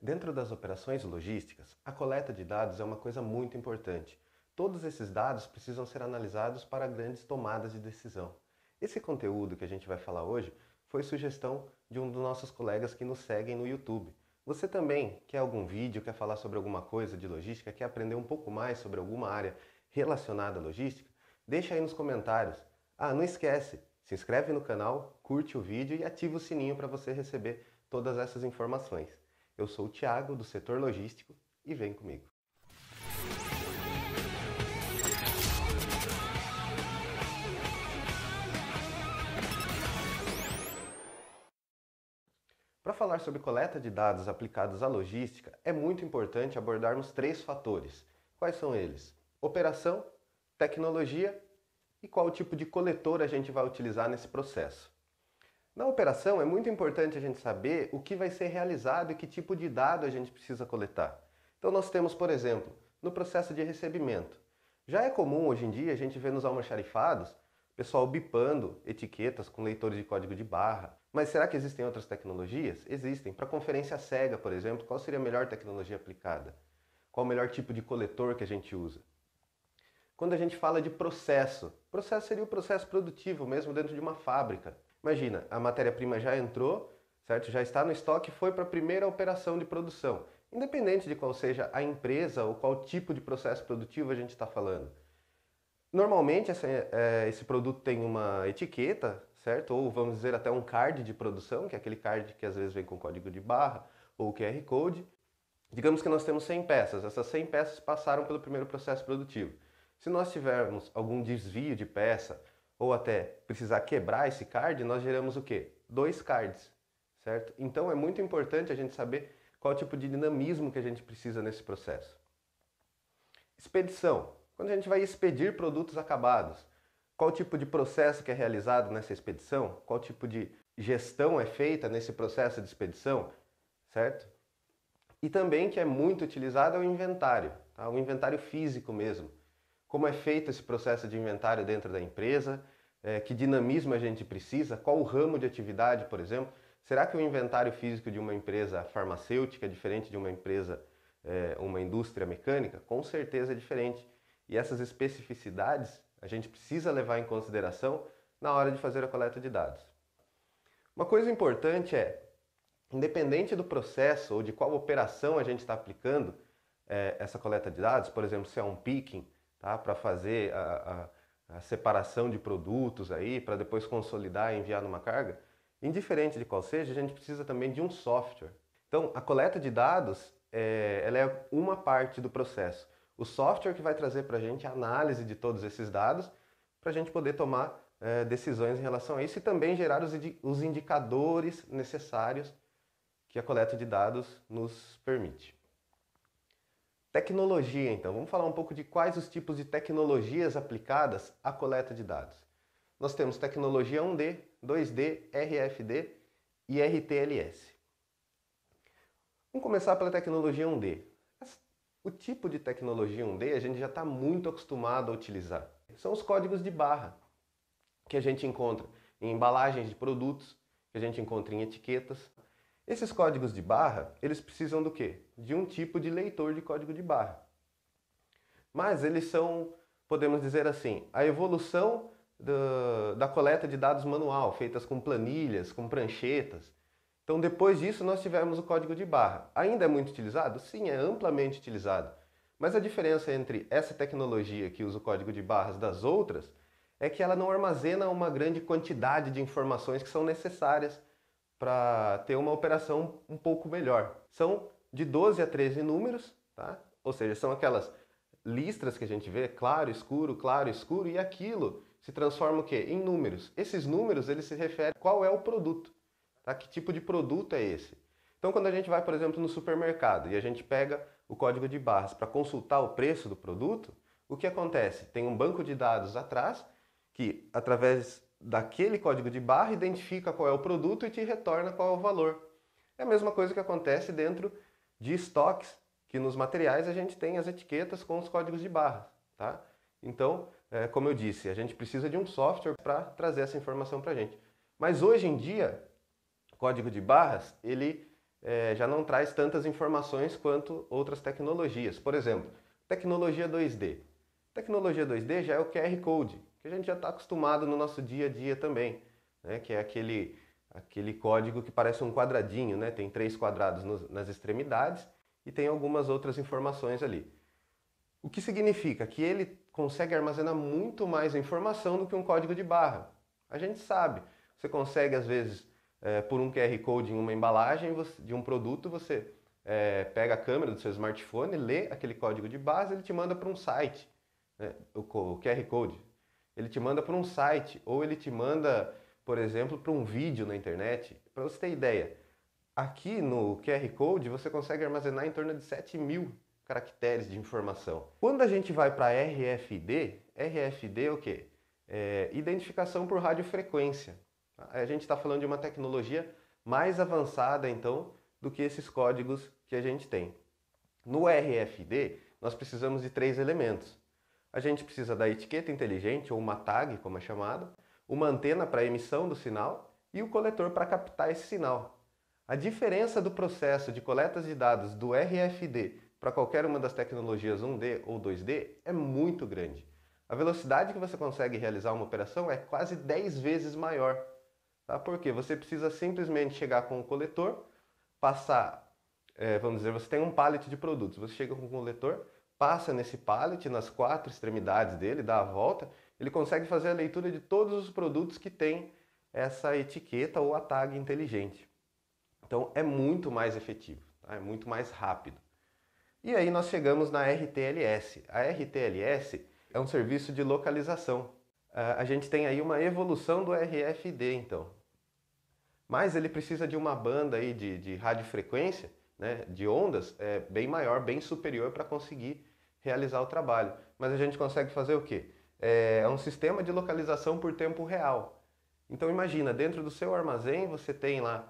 Dentro das operações logísticas, a coleta de dados é uma coisa muito importante. Todos esses dados precisam ser analisados para grandes tomadas de decisão. Esse conteúdo que a gente vai falar hoje foi sugestão de um dos nossos colegas que nos seguem no YouTube. Você também quer algum vídeo, quer falar sobre alguma coisa de logística, quer aprender um pouco mais sobre alguma área relacionada à logística? Deixa aí nos comentários. Não esquece, se inscreve no canal, curte o vídeo e ativa o sininho para você receber todas essas informações. Eu sou o Thiago, do setor logístico, e vem comigo. Para falar sobre coleta de dados aplicados à logística, é muito importante abordarmos três fatores. Quais são eles? Operação, tecnologia e qual tipo de coletor a gente vai utilizar nesse processo. Na operação, é muito importante a gente saber o que vai ser realizado e que tipo de dado a gente precisa coletar. Então nós temos, por exemplo, no processo de recebimento. Já é comum hoje em dia a gente ver nos almoxarifados pessoal bipando etiquetas com leitores de código de barra. Mas será que existem outras tecnologias? Existem. Para conferência cega, por exemplo, qual seria a melhor tecnologia aplicada? Qual o melhor tipo de coletor que a gente usa? Quando a gente fala de processo seria o processo produtivo mesmo dentro de uma fábrica. Imagina, a matéria-prima já entrou, certo? Já está no estoque e foi para a primeira operação de produção. Independente de qual seja a empresa ou qual tipo de processo produtivo a gente está falando. Normalmente esse produto tem uma etiqueta, certo? Ou vamos dizer até um card de produção, que é aquele card que às vezes vem com código de barra ou QR Code. Digamos que nós temos 100 peças, essas 100 peças passaram pelo primeiro processo produtivo. Se nós tivermos algum desvio de peça ou até precisar quebrar esse card, nós geramos o quê? 2 cards, certo? Então é muito importante a gente saber qual tipo de dinamismo que a gente precisa nesse processo. Expedição. Quando a gente vai expedir produtos acabados, qual tipo de processo que é realizado nessa expedição? Qual tipo de gestão é feita nesse processo de expedição, certo? E também que é muito utilizado é o inventário, tá? O inventário físico mesmo. Como é feito esse processo de inventário dentro da empresa, que dinamismo a gente precisa, qual o ramo de atividade, por exemplo. Será que o inventário físico de uma empresa farmacêutica é diferente de uma empresa, uma indústria mecânica? Com certeza é diferente. E essas especificidades a gente precisa levar em consideração na hora de fazer a coleta de dados. Uma coisa importante é, independente do processo ou de qual operação a gente está aplicando essa coleta de dados, por exemplo, se é um picking, tá, para fazer a separação de produtos aí, para depois consolidar e enviar numa carga, indiferente de qual seja, a gente precisa também de um software. Então, a coleta de dados ela é uma parte do processo. O software que vai trazer para a gente a análise de todos esses dados para a gente poder tomar decisões em relação a isso e também gerar os indicadores necessários que a coleta de dados nos permite. Tecnologia, então. Vamos falar um pouco de quais os tipos de tecnologias aplicadas à coleta de dados. Nós temos tecnologia 1D, 2D, RFD e RTLS. Vamos começar pela tecnologia 1D. O tipo de tecnologia 1D a gente já está muito acostumado a utilizar. São os códigos de barra que a gente encontra em embalagens de produtos, que a gente encontra em etiquetas. Esses códigos de barra, eles precisam do quê? De um tipo de leitor de código de barra. Mas eles são, podemos dizer assim, a evolução da coleta de dados manual, feitas com planilhas, com pranchetas. Então, depois disso, nós tivemos o código de barra. Ainda é muito utilizado? Sim, é amplamente utilizado. Mas a diferença entre essa tecnologia que usa o código de barras das outras é que ela não armazena uma grande quantidade de informações que são necessárias para ter uma operação um pouco melhor. São de 12 a 13 números, tá? Ou seja, são aquelas listras que a gente vê, claro, escuro, e aquilo se transforma o quê? Em números. Esses números, eles se referem a qual é o produto. Tá? Que tipo de produto é esse? Então, quando a gente vai, por exemplo, no supermercado e a gente pega o código de barras para consultar o preço do produto, o que acontece? Tem um banco de dados atrás que, através daquele código de barra, identifica qual é o produto e te retorna qual é o valor. É a mesma coisa que acontece dentro de estoques, que nos materiais a gente tem as etiquetas com os códigos de barras. Tá? Então, como eu disse, a gente precisa de um software para trazer essa informação para a gente. Mas hoje em dia, código de barras, ele já não traz tantas informações quanto outras tecnologias. Por exemplo, tecnologia 2D. Tecnologia 2D já é o QR Code, que a gente já está acostumado no nosso dia a dia também, né? Que é aquele código que parece um quadradinho, né? Tem 3 quadrados nas extremidades e tem algumas outras informações ali. O que significa que ele consegue armazenar muito mais informação do que um código de barra. A gente sabe, você consegue às vezes, por um QR Code em uma embalagem de um produto, você pega a câmera do seu smartphone, lê aquele código de barras, ele te manda para um site, né? O QR Code. Ele te manda para um site ou ele te manda, por exemplo, para um vídeo na internet. Para você ter ideia, aqui no QR Code você consegue armazenar em torno de 7.000 caracteres de informação. Quando a gente vai para RFID, RFID é o quê? Identificação por radiofrequência. A gente está falando de uma tecnologia mais avançada, então, do que esses códigos que a gente tem. No RFID, nós precisamos de 3 elementos. A gente precisa da etiqueta inteligente, ou uma tag, como é chamado, uma antena para emissão do sinal e o coletor para captar esse sinal. A diferença do processo de coletas de dados do RFID para qualquer uma das tecnologias 1D ou 2D é muito grande. A velocidade que você consegue realizar uma operação é quase 10 vezes maior. Tá? Porque você precisa simplesmente chegar com o coletor, passar, vamos dizer, você tem um pallet de produtos, você chega com o coletor, passa nesse pallet, nas 4 extremidades dele, dá a volta, ele consegue fazer a leitura de todos os produtos que tem essa etiqueta ou a tag inteligente. Então é muito mais efetivo, tá? É muito mais rápido. E aí nós chegamos na RTLS. A RTLS é um serviço de localização. A gente tem aí uma evolução do RFID, então. Mas ele precisa de uma banda aí de radiofrequência, né, de ondas, bem maior, bem superior para conseguir realizar o trabalho. Mas a gente consegue fazer o quê? É um sistema de localização por tempo real. Então imagina, dentro do seu armazém você tem lá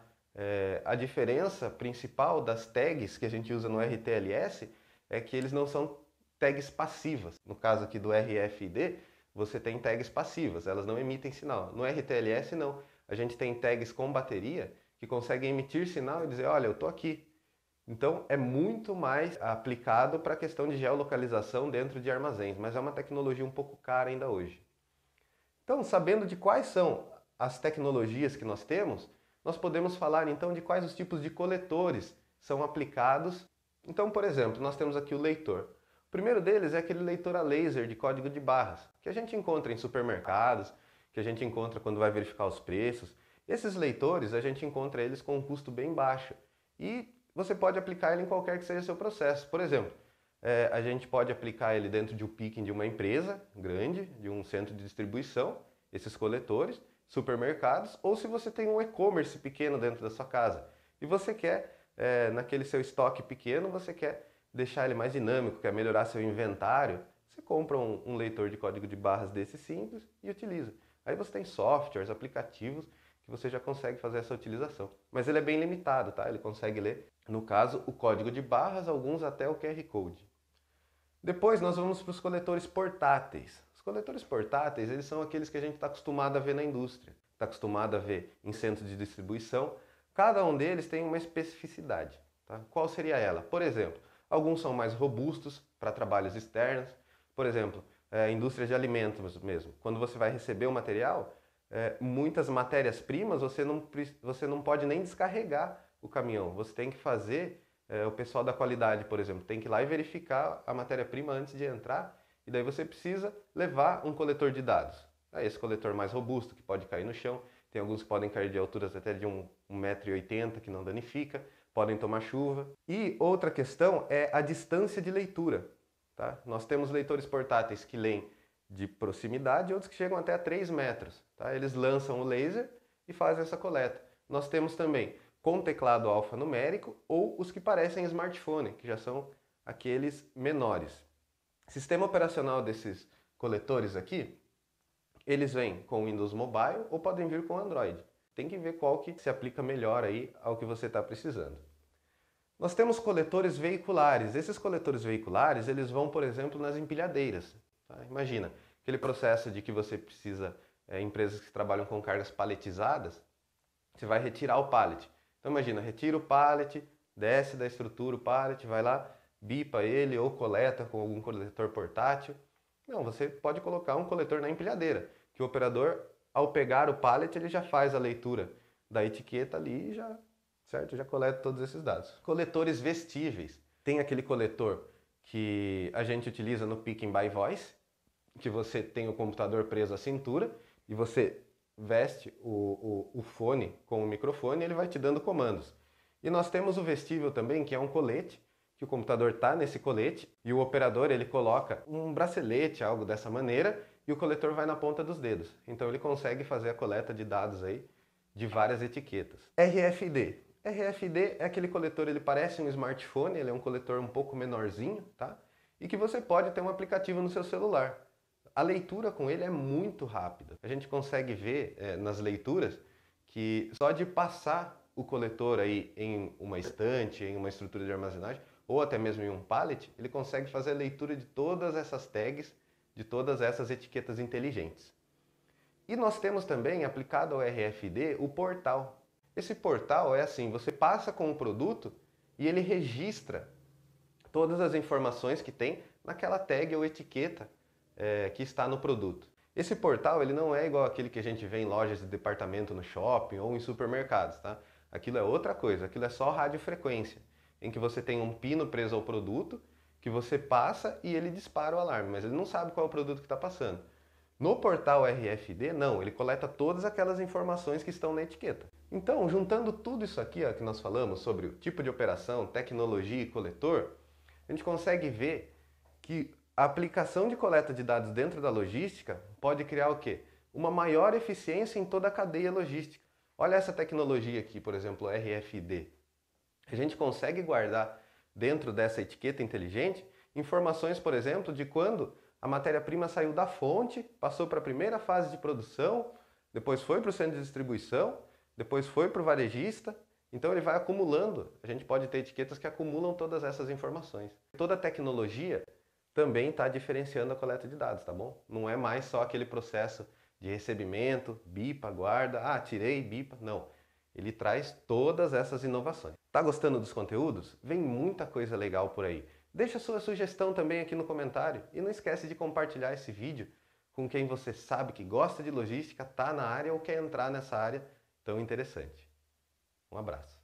a diferença principal das tags que a gente usa no RTLS é que eles não são tags passivas. No caso aqui do RFID, você tem tags passivas, elas não emitem sinal. No RTLS não, a gente tem tags com bateria que conseguem emitir sinal e dizer, olha, eu estou aqui. Então é muito mais aplicado para a questão de geolocalização dentro de armazéns, mas é uma tecnologia um pouco cara ainda hoje. Então, sabendo de quais são as tecnologias que nós temos, nós podemos falar então de quais os tipos de coletores são aplicados. Então, por exemplo, nós temos aqui o leitor. O primeiro deles é aquele leitor a laser de código de barras, que a gente encontra em supermercados, que a gente encontra quando vai verificar os preços. Esses leitores, a gente encontra eles com um custo bem baixo e você pode aplicar ele em qualquer que seja o seu processo. Por exemplo, a gente pode aplicar ele dentro de um picking de uma empresa grande, de um centro de distribuição, esses coletores, supermercados, ou se você tem um e-commerce pequeno dentro da sua casa e você quer, naquele seu estoque pequeno, você quer deixar ele mais dinâmico, quer melhorar seu inventário, você compra um leitor de código de barras desse simples e utiliza. Aí você tem softwares, aplicativos que você já consegue fazer essa utilização. Mas ele é bem limitado, tá? Ele consegue ler, no caso, o código de barras, alguns até o QR Code. Depois nós vamos para os coletores portáteis. Os coletores portáteis, eles são aqueles que a gente está acostumado a ver na indústria, está acostumado a ver em centros de distribuição. Cada um deles tem uma especificidade. Tá? Qual seria ela? Por exemplo, alguns são mais robustos para trabalhos externos. Por exemplo, indústria de alimentos mesmo. Quando você vai receber o material, muitas matérias-primas você não pode nem descarregar o caminhão. Você tem que fazer, o pessoal da qualidade, por exemplo, tem que ir lá e verificar a matéria-prima antes de entrar. E daí você precisa levar um coletor de dados. Esse coletor mais robusto, que pode cair no chão. Tem alguns que podem cair de alturas até de 1,80 m, que não danifica. Podem tomar chuva. E outra questão é a distância de leitura. Tá? Nós temos leitores portáteis que leem de proximidade e outros que chegam até a 3 metros. Tá? Eles lançam o laser e fazem essa coleta. Nós temos também com teclado alfanumérico ou os que parecem smartphone, que já são aqueles menores. Sistema operacional desses coletores aqui, eles vêm com Windows Mobile ou podem vir com Android. Tem que ver qual que se aplica melhor aí ao que você está precisando. Nós temos coletores veiculares. Esses coletores veiculares, eles vão, por exemplo, nas empilhadeiras. Tá? Imagina, aquele processo de que você precisa, empresas que trabalham com cargas paletizadas, você vai retirar o pallet. Então imagina, retira o pallet, desce da estrutura o pallet, vai lá, bipa ele ou coleta com algum coletor portátil. Não, você pode colocar um coletor na empilhadeira, que o operador, ao pegar o pallet, ele já faz a leitura da etiqueta ali e já, certo? Já coleta todos esses dados. Coletores vestíveis. Tem aquele coletor que a gente utiliza no Pick by Voice, que você tem o computador preso à cintura e você veste o fone com o microfone e ele vai te dando comandos. E nós temos o vestível também, que é um colete, que o computador está nesse colete e o operador ele coloca um bracelete, algo dessa maneira, e o coletor vai na ponta dos dedos. Então ele consegue fazer a coleta de dados aí de várias etiquetas. RFD. RFD é aquele coletor, ele parece um smartphone, ele é um coletor um pouco menorzinho, tá? E que você pode ter um aplicativo no seu celular. A leitura com ele é muito rápida. A gente consegue ver nas leituras que só de passar o coletor aí em uma estante, em uma estrutura de armazenagem, ou até mesmo em um pallet, ele consegue fazer a leitura de todas essas tags, de todas essas etiquetas inteligentes. E nós temos também, aplicado ao RFD, o portal. Esse portal é assim, você passa com o produto e ele registra todas as informações que tem naquela tag ou etiqueta que está no produto. Esse portal ele não é igual aquele que a gente vê em lojas de departamento no shopping ou em supermercados, tá? Aquilo é outra coisa, aquilo é só radiofrequência, em que você tem um pino preso ao produto, que você passa e ele dispara o alarme, mas ele não sabe qual é o produto que está passando. No portal RFD, não, ele coleta todas aquelas informações que estão na etiqueta. Então, juntando tudo isso aqui que nós falamos sobre o tipo de operação, tecnologia e coletor, a gente consegue ver que a aplicação de coleta de dados dentro da logística pode criar o quê? Uma maior eficiência em toda a cadeia logística. Olha essa tecnologia aqui, por exemplo, RFD. A gente consegue guardar dentro dessa etiqueta inteligente informações, por exemplo, de quando a matéria-prima saiu da fonte, passou para a primeira fase de produção, depois foi para o centro de distribuição, depois foi para o varejista. Então ele vai acumulando. A gente pode ter etiquetas que acumulam todas essas informações. Toda a tecnologia também está diferenciando a coleta de dados, tá bom? Não é mais só aquele processo de recebimento, bipa, guarda, tirei, bipa. Não. Ele traz todas essas inovações. Tá gostando dos conteúdos? Vem muita coisa legal por aí. Deixa sua sugestão também aqui no comentário e não esquece de compartilhar esse vídeo com quem você sabe que gosta de logística, tá na área ou quer entrar nessa área tão interessante. Um abraço.